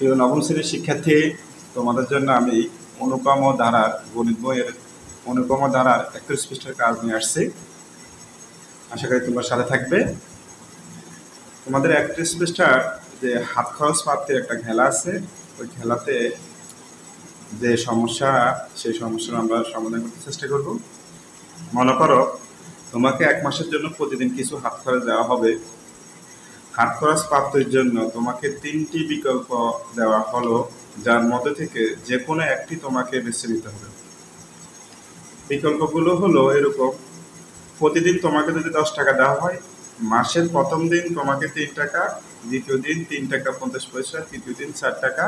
প্রিয় নবম শ্রেণীর শিক্ষার্থী, তোমাদের জন্য আমি অনুপম ধারার গণিত বইয়ের অনুপম ধারার 31 পৃষ্ঠার কাজ নিয়ে আসছি। আশা করি তোমরা সাথে থাকবে। তোমাদের 31 পৃষ্ঠার যে হাত খরচ প্রাপ্তির একটা খেলা আছে, ওই খেলাতে যে সমস্যা, সেই সমস্যার আমরা সমাধান করতে চেষ্টা করব। মনে করো তোমাকে 1 মাসের জন্য প্রতিদিন কিছু হাত খরচ দেওয়া হবে। হাত খরচ প্রাপ্তির জন্য তোমাকে 3টি বিকল্প দেওয়া হলো, যার মধ্যে থেকে যে কোনো একটি তোমাকে বেছে নিতে হবে। বিকল্পগুলো হলো এরকম: প্রতিদিন তোমাকে যদি 10 টাকা দেওয়া হয়, মাসের প্রথম দিন তোমাকে 3 টাকা, দ্বিতীয় দিন 3 টাকা 50 পয়সা, তৃতীয় দিন 4 টাকা,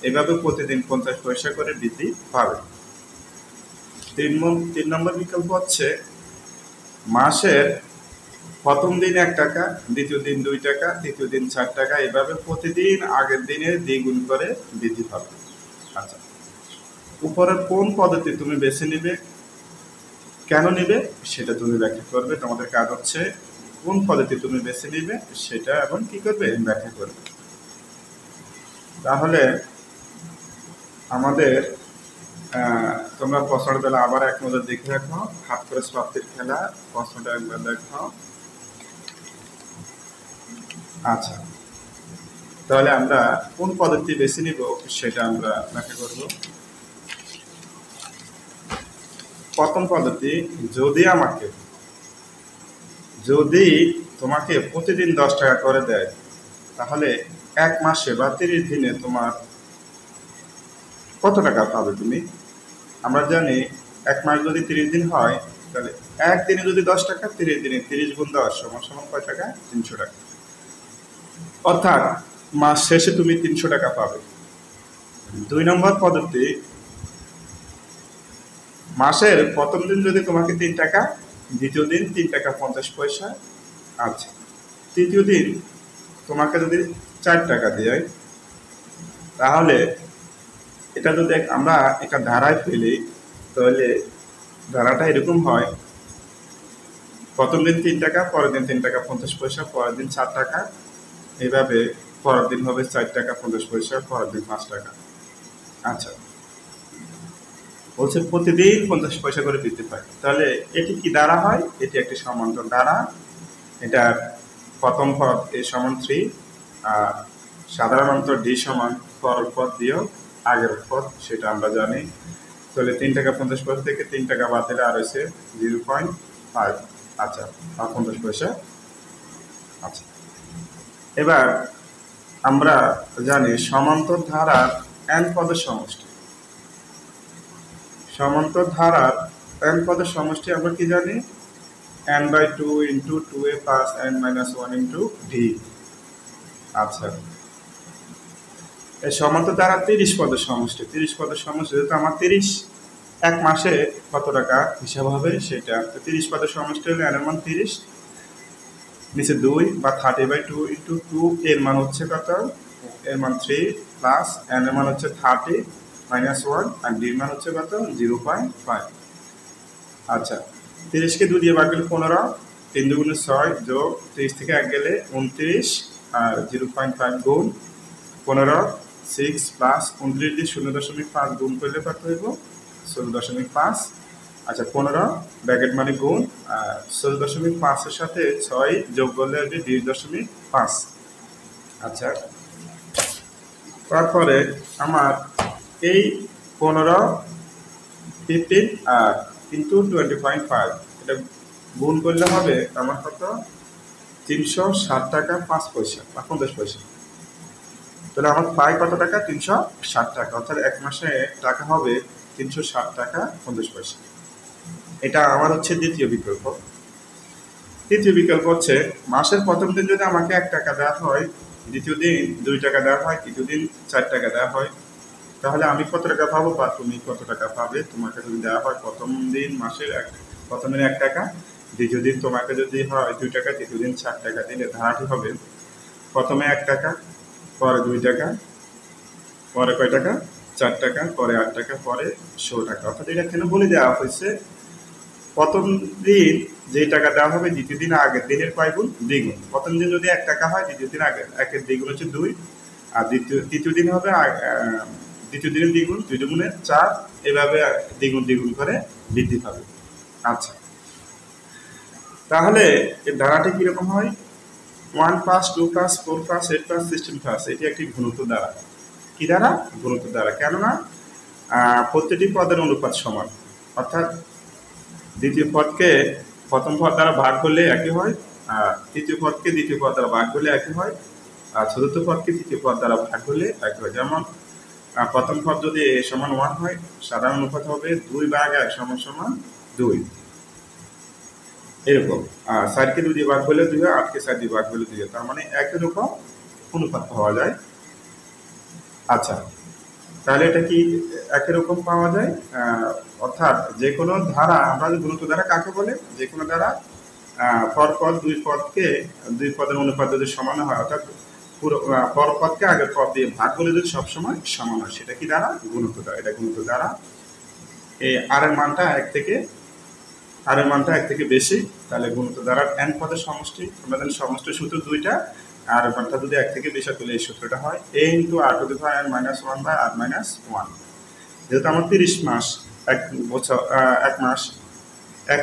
এভাবে প্রতিদিন 50 পয়সা করে বৃদ্ধি পাবে। 3 নম্বর বিকল্প হচ্ছে মাসের প্রথম দিন 1 টাকা, দ্বিতীয় দিন 2 টাকা, তৃতীয় দিন 4 টাকা, এভাবে প্রতিদিন আগের দিনের দ্বিগুণ করে বৃদ্ধি পাবে। আচ্ছা, উপরের কোন পদ্ধতি তুমি বেছে নিবে, কেন নিবে সেটা তুমি ব্যাখ্যা করবে। তোমাদের কাজ হচ্ছে কোন পদ্ধতি তুমি বেছে নিবে সেটা এবং কি করবে ব্যাখ্যা করবে। তাহলে আমাদের তোমরা প্রশ্নটা তাহলে আবার এক নজর দেখে রাখো। হাত খরচ প্রাপ্তির খেলা প্রশ্নটা একবার দেখো। আচ্ছা, তাহলে আমরা কোন পদ্ধতি বেছে নিব সেটা আমরা ব্যাখ্যা করব। প্রথম পদ্ধতি, যদি তোমাকে প্রতিদিন 10 টাকা করে দেয়, তাহলে 1 মাসে বা 30 দিনে তোমার কত টাকা পাবে তুমি? আমরা জানি 1 মাস যদি 30 দিন হয়, তাহলে একদিনে যদি 10 টাকা, 30 দিনে 30 গুণ 10 সমান সমান কয় টাকা? 300 টাকা। অর্থাৎ মাস শেষে তুমি 300 টাকা পাবে। 2 নম্বর পদ্ধতি, মাসের প্রথম দিন যদি তোমাকে 3 টাকা, দ্বিতীয় দিন 3 টাকা 50 পয়সা, আচ্ছা, তৃতীয় দিন তোমাকে যদি 4 টাকা দেয়, তাহলে এটা যদি আমরা একটা ধারায় ফেলি, তাহলে ধারাটা এরকম হয়: প্রথম দিন 3 টাকা, পরের দিন 3 টাকা 50 পয়সা, পরের দিন 4 টাকা, এইভাবে পরের দিন হবে 4 টাকা 50 পয়সা, পরের দিন 5 টাকা। আচ্ছা, বলছে প্রতিদিন 50 পয়সা করে বৃদ্ধি পায়। তাহলে এটি কি দ্বারা হয়? এটি একটি সমান্তর দ্বারা। এটার প্রথম পদ a সমান 3, আর সাধারণত d সমান পরের পদ দিয়েও আগের পদ, সেটা আমরা জানি। তাহলে 3 টাকা 50 পয়সা থেকে 3 টাকা বাদ দিলে আর হয়েছে 0.5, আচ্ছা, 50 পয়সা। আচ্ছা, এবার আমরা জানি সমান্তর ধারার n পদের সমষ্টি। সমান্তর ধারার n পদের সমষ্টি আমরা কি জানি? n/2 × 2a + n-1 × d। আচ্ছা, এই সমান্তর ধারা 30 পদের সমষ্টি। 30 পদের সমষ্টি যেহেতু আমার 30, 1 মাসে কত টাকা হিসাব হবে সেটা। তো 30 পদের সমষ্টি হলে n এর মান 30, নিচে 2 বা 30/2 × 2, এর মান হচ্ছে কত? এর মান 3 প্লাস n এর মান হচ্ছে 30 - 1, আর d এর মান হচ্ছে কত? 0.5। আচ্ছা, 30 কে 2 দিয়ে ভাগ করলে 15, 3 × 2 = 6, যোগ 30 থেকে 1 গেলে 29, আর 0.5 গুণ 15, 6 প্লাস 29 দিয়ে 0.5 গুণ করলে কত হইব? 16.5। আচ্ছা, 15 ব্র্যাকেট মানে গুণ, আর 16.5 এর সাথে 6 যোগ করলে হবে 20.5। আচ্ছা, তারপরে আমার এই 15, 15 আর কিন্তু 20.5 এটা গুণ করলে হবে আমার কত? 360 টাকা 5 পয়সা বা 50 পয়সা। তাহলে আমার পাই কত টাকা? 360 টাকা। অর্থাৎ 1 মাসে টাকা হবে 360 টাকা 50 পয়সা। এটা আমার হচ্ছে দ্বিতীয় বিকল্প। তৃতীয় বিকল্প হচ্ছে মাসের প্রথম দিন যদি আমাকে 1 টাকা দেওয়া হয়, দ্বিতীয় দিন 2 টাকা দেওয়া হয়, তৃতীয় দিন 4 টাকা দেওয়া হয়, তাহলে আমি কত টাকা পাবো বা তুমি কত টাকা পাবে? তোমাকে যদি দেওয়া হয় প্রথম দিন মাসের প্রথম দিন 1 টাকা, দ্বিতীয় দিন তোমাকে যদি হয় 2 টাকা, তৃতীয় দিন 4 টাকা, দিলে ধারাটি হবে প্রথমে 1 টাকা, পরে 2 টাকা, পরে কয় টাকা? 4 টাকা, পরে 8 টাকা, পরে 16 টাকা। অর্থাৎ এটা কেন বলে দেওয়া হয়েছে? প্রথম দিন যে টাকা দেওয়া হবে, দ্বিতীয় দিন আগের দিনের কয় গুণ? দ্বিগুণ। প্রথম দিন যদি 1 টাকা হয়, দ্বিতীয় দিন আগের 1-এর দ্বিগুণ হচ্ছে 2, আর তৃতীয় দিন হবে দ্বিতীয় দিনের দ্বিগুণ, 2 দুগুণে 4, এভাবে দ্বিগুণ দ্বিগুণ করে বৃদ্ধি পাবে। আচ্ছা, তাহলে এর ধারাটি কিরকম হয়? 1 plus 2 plus 4 plus 8 plus 16 plus, এটি একটি ঘনত্ব দ্বারা। কি দ্বারা? ঘনত্ব দ্বারা। কেননা প্রতিটি পদের অনুপাত সমান, অর্থাৎ দ্বিতীয় পদকে প্রথম পদ দ্বারা ভাগ করলে একই হয়, আর তৃতীয় পদকে দ্বিতীয় পদ দ্বারা ভাগ করলে একই হয়, আর চতুর্থ পদকে তৃতীয় পদ দ্বারা ভাগ করলে একই হয়। যেমন প্রথম পদ যদি a সমান 1 হয়, সাধারণ অনুপাত হবে 2 ভাগ 1 সমান সমান 2, এরকম। 4কে 2 দিয়ে ভাগ করলে 2 হয়, 8কে 4 দিয়ে ভাগ করলে 2 হয়, তার মানে একই রকম অনুপাত পাওয়া যায়। আচ্ছা, তাহলে এটা কি একই রকম পাওয়া যায়? অর্থাৎ যে কোনো ধারা, আমরা গুণিত ধারা কাকে বলে? যে কোনো ধারা পরপর দুই পদের অনুপাত যদি সমান হয়, অর্থাৎ পুরো পরপদকে আগের পদ দিয়ে ভাগ করলে যদি সবসময় সমান হয়, সেটা কি দ্বারা? গুণিত দ্বারা। এটা গুণিত দ্বারা। এই আর এর মানটা এক থেকে বেশি, তাহলে গুণিত দ্বারার n পদের সমষ্টি, আমাদের সমষ্টির সূত্র দুইটা, আর মানটা যদি 1 থেকে বেশি তাহলে এই সূত্রটা হয় a × r⁻n−1/r−1। যেহেতু আমার 30 মাস, এক বছর, এক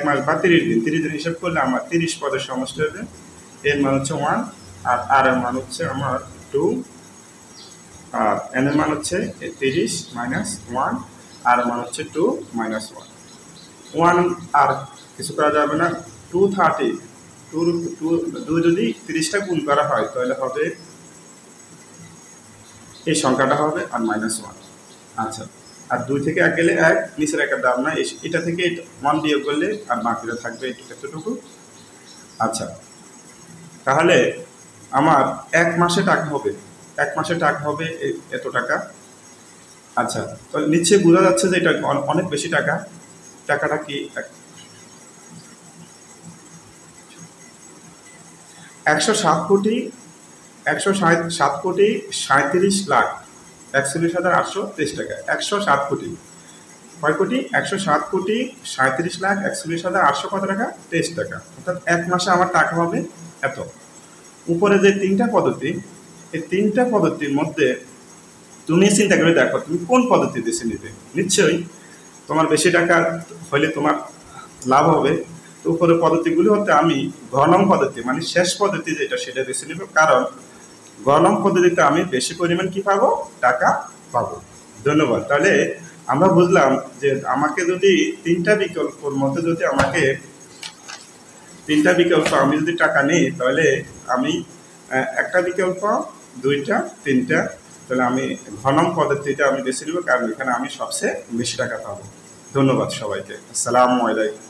মাস বা 30 দিন হিসাব করলে আমার 30 পদের সমষ্টি হবে। এর মান হচ্ছে 1, আর আর এর মান হচ্ছে আমার 2, আর n এর মান হচ্ছে 30 - 1, আর এর মান হচ্ছে 2 - 1। 1 আর কিছু করা যাবে না, 230, 2 যদি 30টা গুণ করা হয় তাহলে হবে এই সংখ্যাটা হবে আর -1। আচ্ছা, আর 2 থেকে 1 গেলে 1, নিচের একটা দাম না, এটা থেকে 1 বিয়োগ করলে আর বাকিটা থাকবে এতটুকু। আচ্ছা, তাহলে আমার 1 মাসে টাকা হবে, এত টাকা। আচ্ছা, তাহলে নিচে বোঝা যাচ্ছে যে এটা অনেক বেশি টাকা। টাকাটা কি? 107,37,41,823 টাকা। 107 কোটি কয় কোটি? 107,37,41,823 কত টাকা? 23 টাকা। অর্থাৎ 1 মাসে আমার টাকা হবে এত। উপরে যে 3টা পদ্ধতি, এই 3টা পদ্ধতির মধ্যে তুমি চিন্তা করে দেখো তুমি কোন পদ্ধতি বেছে নিবে। নিশ্চয়ই তোমার বেশি টাকা হলে তোমার লাভ হবে। তো উপরের পদ্ধতিগুলি হতে আমি ঘনম পদ্ধতি, মানে শেষ পদ্ধতি যেটা, সেটা বেছে নিব, কারণ ঘনম পদ্ধতিতে আমি বেশি পরিমাণ কি পাবো? টাকা পাবো। ধন্যবাদ। তাহলে আমরা বুঝলাম যে আমাকে যদি 3টা বিকল্পর মধ্যে যদি আমাকে 3টা বিকল্প আমি যদি টাকা নিই, তাহলে আমি একটা বিকল্প, 2টা, 3টা, তাহলে আমি ঘনম পদ্ধতিটা আমি বেছে নিব, কারণ এখানে আমি সবচেয়ে বেশি টাকা পাবো। ধন্যবাদ সবাইকে। আসসালামু আলাইকুম।